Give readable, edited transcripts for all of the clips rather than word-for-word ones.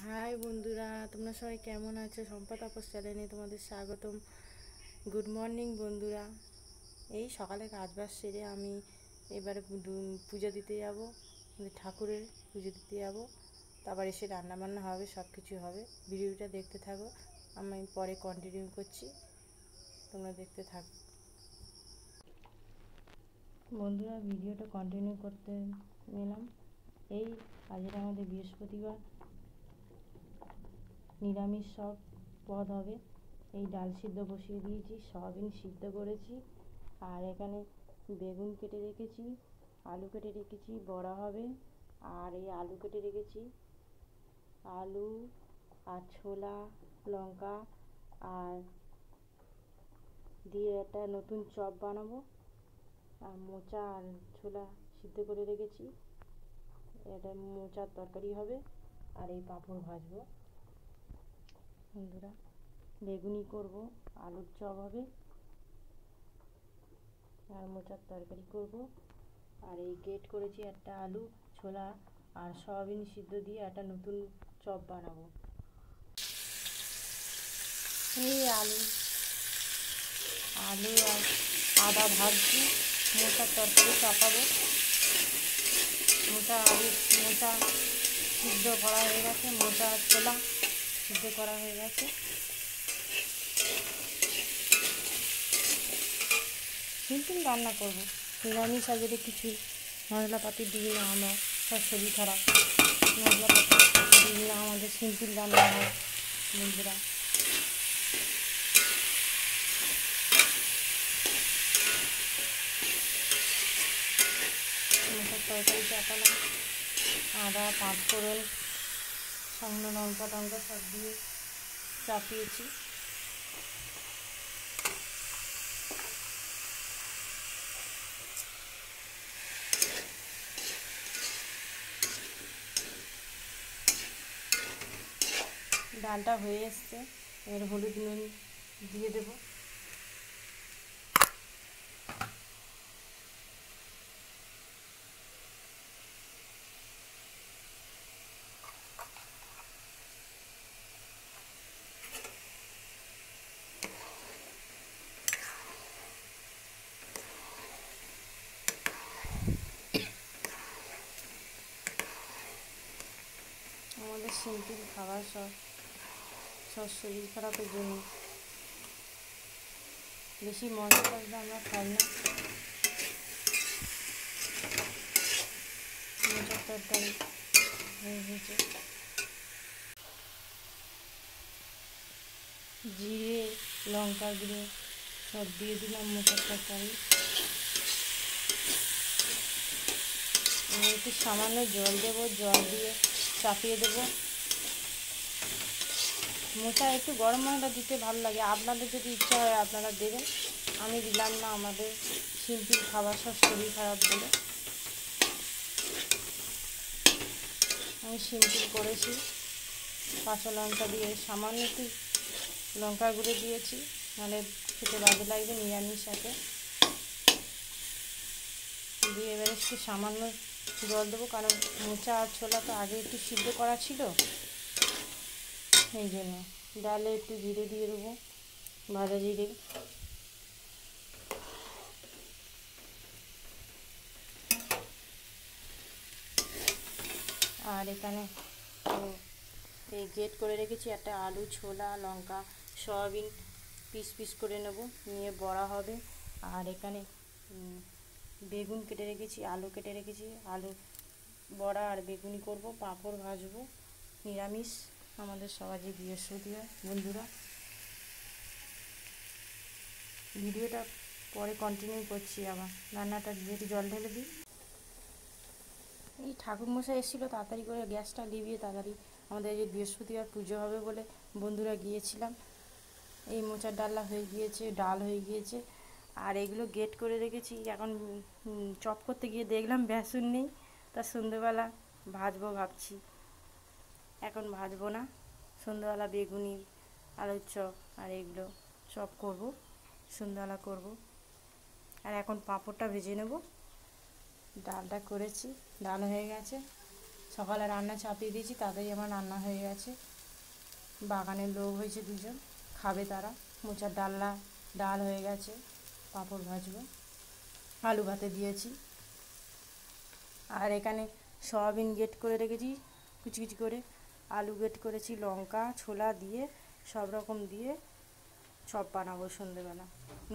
High বন্ধুরা, তোমরা সবাই কেমন আছো? সম্পদ তাপস চ্যানেলে তোমাদের স্বাগতম। গুড মর্নিং বন্ধুরা। এই সকালে কাজবাজ সেরে আমি এবারে পুজো দিতে যাব, ঠাকুরের পুজো দিতে যাব। তারপর এসে রান্নাবান্না হবে, সব কিছু হবে। ভিডিওটা দেখতে থাকো, আমি পরে কন্টিনিউ করছি, তোমরা দেখতে থাকো বন্ধুরা। ভিডিওটা কন্টিনিউ করতে নিলাম। এই আজকে আমাদের বৃহস্পতিবার, নিরামিষ সব পদ হবে। এই ডাল সিদ্ধ বসিয়ে দিয়েছি, সয়াবিন সিদ্ধ করেছি, আর এখানে বেগুন কেটে রেখেছি, আলু কেটে রেখেছি, বড়া হবে। আর এই আলু কেটে রেখেছি, আলু আর ছোলা লঙ্কা আর দিয়ে একটা নতুন চপ বানাবো। আর মোচা আর ছোলা সিদ্ধ করে রেখেছি, এটা মোচার তরকারি হবে। আর এই পাঁপড় ভাজবো বন্ধুরা। বেগুনি করব, আলুর চপ হবে, আর মোচার তরকারি করব। আর এই গ্রেট করেছি একটা আলু, ছোলা আর সয়াবিন সিদ্ধ দিয়ে একটা নতুন চপ বানাবো। এই আলু আলু আর আদা ভাজছি, মোচার তরকারি চাপাবো। মোচা সিদ্ধ করা হয়ে গেছে, মোচা আর ছোলা সিদ্ধ করা হয়ে গেছে। সিম্পল রান্না করবো, নিরামিষ আজকে কিছু মশলাপাতি দিই না, আমরা সব শরীর খারাপ, মশলাপাতি দিই না, আমাদের সিম্পল রান্না হয় বন্ধুরা। মোচার তরকারি চাপালাম, আদা পাঁচফোড়ন সামনে লঙ্কা টঙ্কা সব দিয়ে চাপিয়েছি। ডালটা হয়ে এসছে, এর হলুদ নুন দিয়ে দেবো। আমাদের সিম্পল খাবার, সব শরীর খারাপের জন্য বেশি মশলা আমরা খাই না। মোচার তরকারি হয়ে গেছে, জিরে লঙ্কা গুঁড়ো সব দিয়ে দিলাম মোচার তরকারি। একটু সামান্য জল দেবো, জল দিয়ে চাপিয়ে দেবো। মোচা একটু গরম মশলা দিতে ভালো লাগে, আপনাদের যদি ইচ্ছা হয় আপনারা দেবেন, আমি দিলাম না, আমাদের সিম্পল খাবার, সব শরীর খারাপ বলে আমি সিম্পল করেছি। কাঁচা লঙ্কা দিয়ে সামান্য একটু লঙ্কা গুঁড়ো দিয়েছি, নাহলে খেতে বাজে লাগবে নিরামিষ সাথে দিয়ে। এবারে একটু সামান্য জল দেবো, কারণ মোচা আর ছোলা তো আগে একটু সিদ্ধ করা ছিল, এই জন্য। ডালে একটু জিরে দিয়ে দেবো, ভাজা জিরে। আর এখানে এই গ্রেট করে রেখেছি একটা আলু, ছোলা লঙ্কা সয়াবিন পিস পিস করে নেব, নিয়ে বড়া হবে। আর এখানে বেগুন কেটে রেখেছি, আলু কেটে রেখেছি, আলু বড়া আর বেগুনি করব, পাঁপড় ভাজবো। নিরামিষ আমাদের সবাই বৃহস্পতিবার বন্ধুরা। ভিডিওটা পরে কন্টিনিউ করছি, আবার রান্নাটা যেহেতু জল ঢেলে দিই। এই ঠাকুরমশাই এসেছিলো, তাড়াতাড়ি করে গ্যাসটা লিভিয়ে তাড়াতাড়ি আমাদের এই বৃহস্পতিবার পুজো হবে বলে বন্ধুরা গিয়েছিলাম। এই মোচার ডালনা হয়ে গিয়েছে, ডাল হয়ে গিয়েছে। আর এগুলো গেট করে রেখেছি, এখন চপ করতে গিয়ে দেখলাম বেসন নেই, তা সন্ধ্যেবেলা ভাজবো ভাবছি। এখন ভাজবো না, সন্ধ্যেবেলা বেগুনি আলুর চপ আর এগুলো চপ করব, সন্ধ্যাবেলা করব। আর এখন পাঁপড়টা ভেজে নেব। ডালটা করেছি, ডাল হয়ে গেছে, সকালে রান্না চাপিয়ে দিয়েছি, তাড়াতাড়ি আমার রান্না হয়ে গেছে। বাগানের লোক হয়েছে দুজন, খাবে তারা। মোচার ডাল হয়ে গেছে, পাঁপড় ভাজবো, আলু ভাতে দিয়েছি। আর এখানে সয়াবিন গ্রেট করে রেখেছি কুচি কুচি করে, আলু গ্রেট করেছি, লঙ্কা ছোলা দিয়ে সব রকম দিয়ে চপ বানাবো সন্ধেবেলা।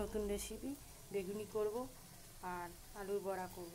নতুন রেসিপি, বেগুনি করব আর আলুর বড়া করব।